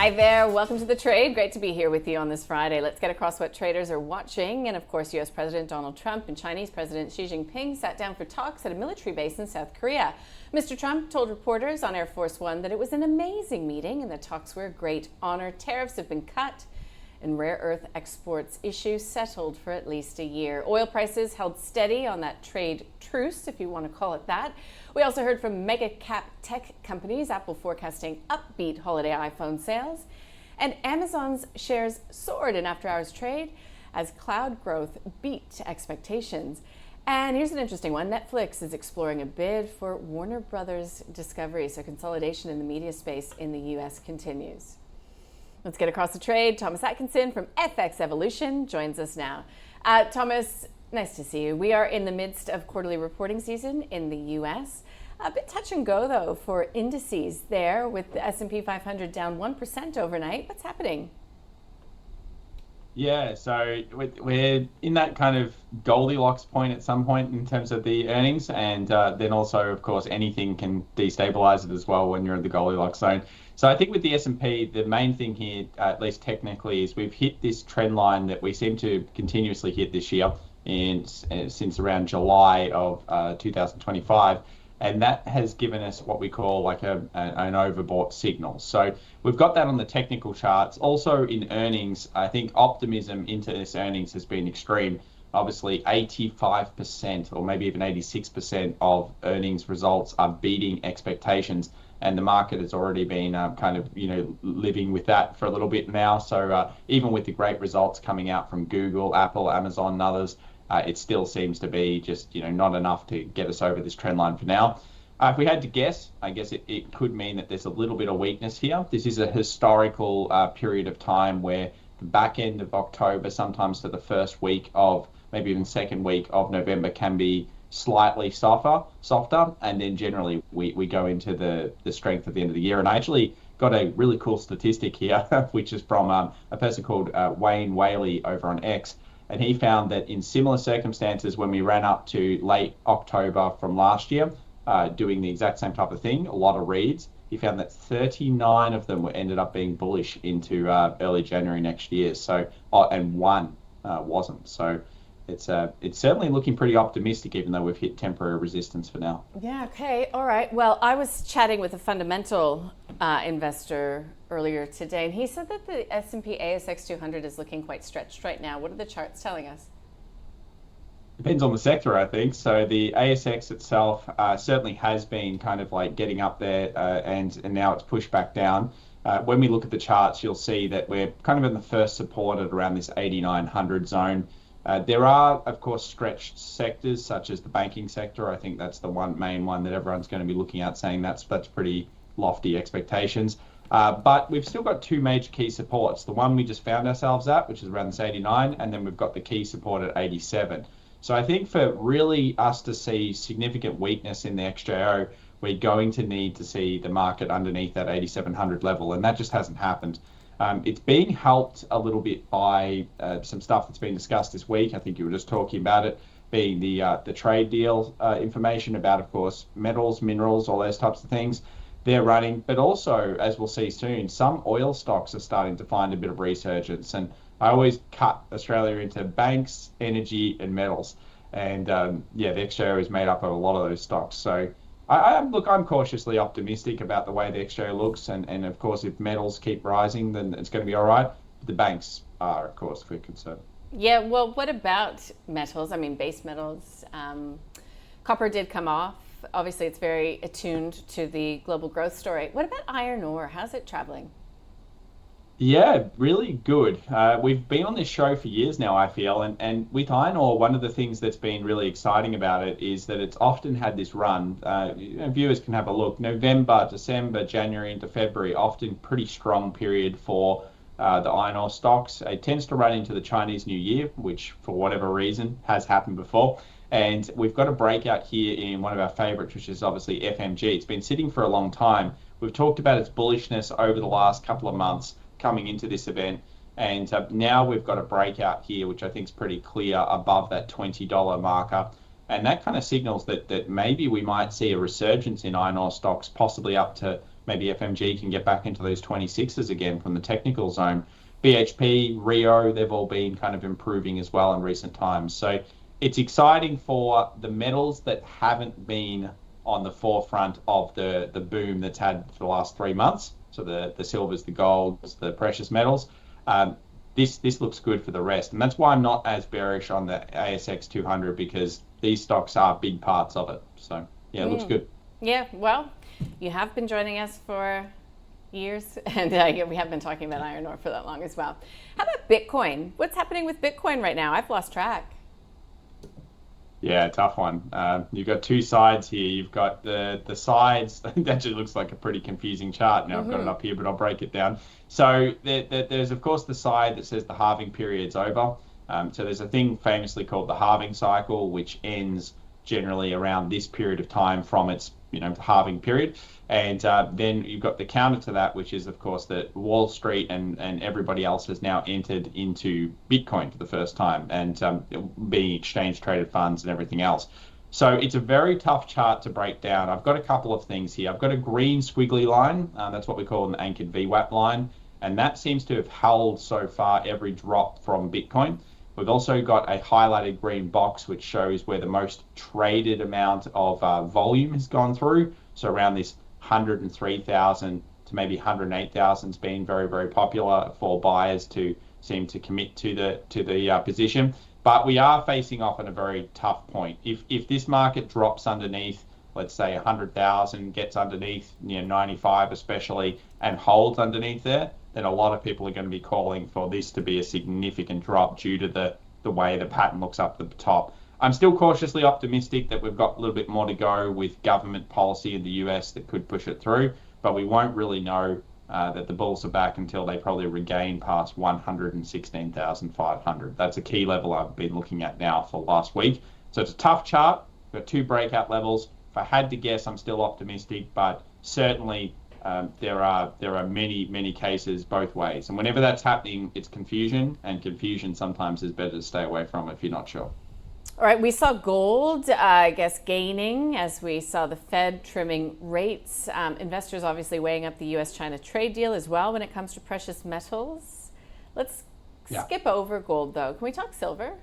Hi there, welcome to The Trade. Great to be here with you on this Friday. Let's get across what traders are watching. And of course, US President Donald Trump and Chinese President Xi Jinping sat down for talks at a military base in South Korea. Mr. Trump told reporters on Air Force One that it was an amazing meeting and the talks were a great honor. Tariffs have been cut and rare earth exports issue settled for at least a year. Oil prices held steady on that trade truce, if you want to call it that. We also heard from mega cap tech companies, Apple forecasting upbeat holiday iPhone sales, and Amazon's shares soared in after-hours trade as cloud growth beat expectations. And here's an interesting one. Netflix is exploring a bid for Warner Brothers Discovery, so consolidation in the media space in the U.S. continues. Let's get across the trade. Thomas Atkinson from FX Evolution joins us now. Thomas, nice to see you. We are in the midst of quarterly reporting season in the U.S. A bit touch and go, though, for indices there, with the S&P 500 down 1% overnight. What's happening? Yeah, so we're in that kind of Goldilocks point at some point in terms of the earnings, and then also, of course, anything can destabilize it as well when you're in the Goldilocks zone. So I think with the S&P, the main thing here, at least technically, is we've hit this trend line that we seem to continuously hit this year, and since around July of 2025. And that has given us what we call like an overbought signal. So we've got that on the technical charts. Also in earnings, I think optimism into this earnings has been extreme. Obviously 85% or maybe even 86% of earnings results are beating expectations. And the market has already been living with that for a little bit now. So even with the great results coming out from Google, Apple, Amazon and others, it still seems to be just not enough to get us over this trend line for now. If we had to guess, I guess it could mean that there's a little bit of weakness here. This is a historical period of time where the back end of October, sometimes to the first week of, maybe even second week of November, can be slightly softer, and then generally we go into the strength at the end of the year. And I actually got a really cool statistic here, which is from a person called Wayne Whaley over on X. And he found that in similar circumstances, when we ran up to late October from last year, doing the exact same type of thing, a lot of reads, he found that 39 of them ended up being bullish into early January next year. So, and one wasn't. So it's certainly looking pretty optimistic, even though we've hit temporary resistance for now. Yeah, okay, all right. Well, I was chatting with a fundamental investor earlier today, and he said that the S&P ASX 200 is looking quite stretched right now. What are the charts telling us? Depends on the sector, I think. So the ASX itself certainly has been kind of like getting up there, and now it's pushed back down. When we look at the charts, you'll see that we're kind of in the first support at around this 8,900 zone. There are, of course, stretched sectors such as the banking sector. I think that's the main one that everyone's going to be looking at, saying that's pretty lofty expectations. But we've still got two major key supports. The one we just found ourselves at, which is around this 89, and then we've got the key support at 87. So I think for really us to see significant weakness in the XJO, we're going to need to see the market underneath that 8,700 level, and that just hasn't happened. It's being helped a little bit by some stuff that's been discussed this week. I think you were just talking about it, being the trade deal information about, of course, metals, minerals, all those types of things. They're running, but also, as we'll see soon, some oil stocks are starting to find a bit of resurgence. And I always cut Australia into banks, energy, and metals. And the XJO is made up of a lot of those stocks. So I'm cautiously optimistic about the way the XJO looks. And of course, if metals keep rising, then it's going to be all right. But the banks are, of course, for concern. Yeah, well, what about metals? I mean, base metals. Copper did come off. Obviously, it's very attuned to the global growth story. What about iron ore? How's it traveling? Yeah, really good. We've been on this show for years now, I feel, and with iron ore, one of the things that's been really exciting about it is that it's often had this run. Viewers can have a look. November, December, January into February, often pretty strong period for the iron ore stocks. It tends to run into the Chinese New Year, which for whatever reason has happened before. And we've got a breakout here in one of our favorites, which is obviously FMG. It's been sitting for a long time. We've talked about its bullishness over the last couple of months coming into this event. And now we've got a breakout here, which I think is pretty clear above that $20 marker. And that kind of signals that maybe we might see a resurgence in iron ore stocks, possibly up to maybe FMG can get back into those 26s again from the technical zone. BHP, Rio, they've all been kind of improving as well in recent times. So it's exciting for the metals that haven't been on the forefront of the boom that's had for the last 3 months. So the silvers, the golds, the precious metals. This looks good for the rest. And that's why I'm not as bearish on the ASX 200, because these stocks are big parts of it. So yeah, it looks good. Yeah, well, you have been joining us for years, and we have been talking about iron ore for that long as well. How about Bitcoin? What's happening with Bitcoin right now? I've lost track. Yeah, tough one. You've got two sides here. You've got the sides. It actually looks like a pretty confusing chart. Now I've got it up here, but I'll break it down. So there's, of course, the side that says the halving period's over. So there's a thing famously called the halving cycle, which ends generally around this period of time from its halving period. And then you've got the counter to that, which is, of course, that Wall Street and everybody else has now entered into Bitcoin for the first time, and being exchange traded funds and everything else. So it's a very tough chart to break down. I've got a couple of things here. I've got a green squiggly line. That's what we call an anchored VWAP line. And that seems to have held so far every drop from Bitcoin. We've also got a highlighted green box, which shows where the most traded amount of volume has gone through. So around this 103,000 to maybe 108,000 has been very, very popular for buyers to seem to commit to the position. But we are facing off at a very tough point. If this market drops underneath, let's say 100,000, gets underneath 95 especially, and holds underneath there, then a lot of people are going to be calling for this to be a significant drop due to the way the pattern looks up at the top. I'm still cautiously optimistic that we've got a little bit more to go with government policy in the US that could push it through, but we won't really know that the bulls are back until they probably regain past 116,500. That's a key level I've been looking at now for last week. So it's a tough chart. We've got two breakout levels. If I had to guess, I'm still optimistic, but certainly there are many cases both ways. And whenever that's happening, it's confusion, and confusion sometimes is better to stay away from if you're not sure. All right, we saw gold, I guess, gaining as we saw the Fed trimming rates. Investors obviously weighing up the U.S.-China trade deal as well when it comes to precious metals. Let's skip over gold, though. Can we talk silver?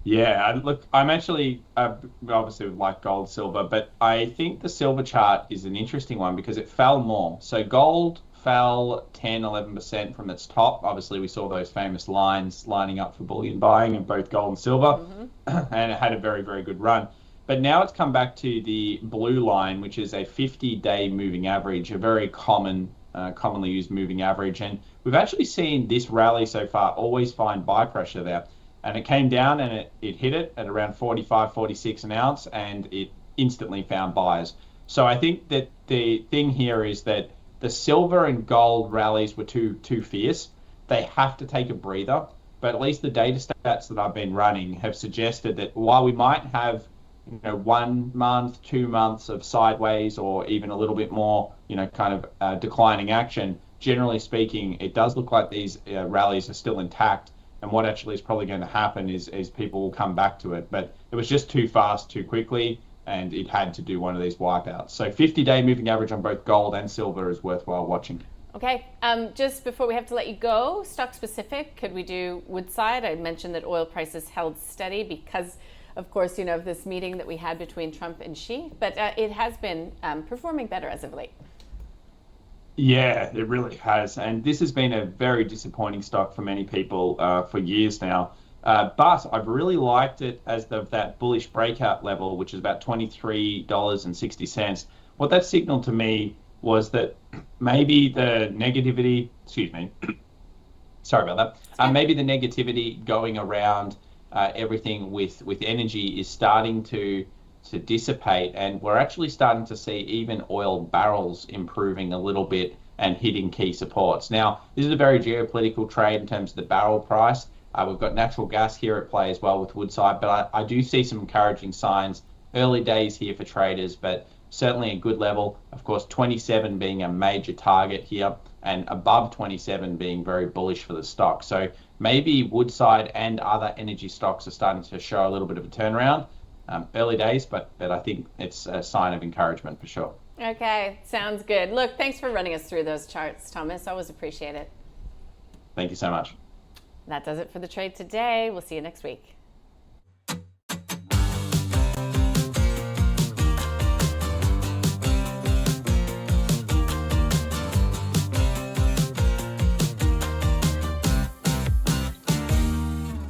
Yeah, look, I'm actually obviously like gold, silver, but I think the silver chart is an interesting one because it fell more. So gold fell 10-11% from its top. Obviously, we saw those famous lines lining up for bullion buying in both gold and silver, and it had a very, very good run. But now it's come back to the blue line, which is a 50-day moving average, a very commonly used moving average. And we've actually seen this rally so far always find buy pressure there. And it came down and it hit it at around 45, 46 an ounce, and it instantly found buyers. So I think that the thing here is that the silver and gold rallies were too fierce. They have to take a breather. But at least the data stats that I've been running have suggested that while we might have 1 month, 2 months of sideways or even a little bit more, declining action, generally speaking, it does look like these rallies are still intact. And what actually is probably going to happen is people will come back to it. But it was just too fast, too quickly, and it had to do one of these wipeouts. So 50-day moving average on both gold and silver is worthwhile watching. Okay, just before we have to let you go, stock specific, could we do Woodside? I mentioned that oil prices held steady because, of course, of this meeting that we had between Trump and Xi, but it has been performing better as of late. Yeah, it really has. And this has been a very disappointing stock for many people for years now. But I've really liked it as that bullish breakout level, which is about $23.60. What that signaled to me was that maybe the negativity, sorry about that, maybe the negativity going around everything with energy is starting to dissipate, and we're actually starting to see even oil barrels improving a little bit and hitting key supports. Now, this is a very geopolitical trade in terms of the barrel price. We've got natural gas here at play as well with Woodside, but I do see some encouraging signs. Early days here for traders, but certainly a good level. Of course, 27 being a major target here, and above 27 being very bullish for the stock. So maybe Woodside and other energy stocks are starting to show a little bit of a turnaround. Early days, but I think it's a sign of encouragement for sure. Okay, sounds good. Look, thanks for running us through those charts, Thomas. Always appreciate it. Thank you so much. That does it for the trade today. We'll see you next week.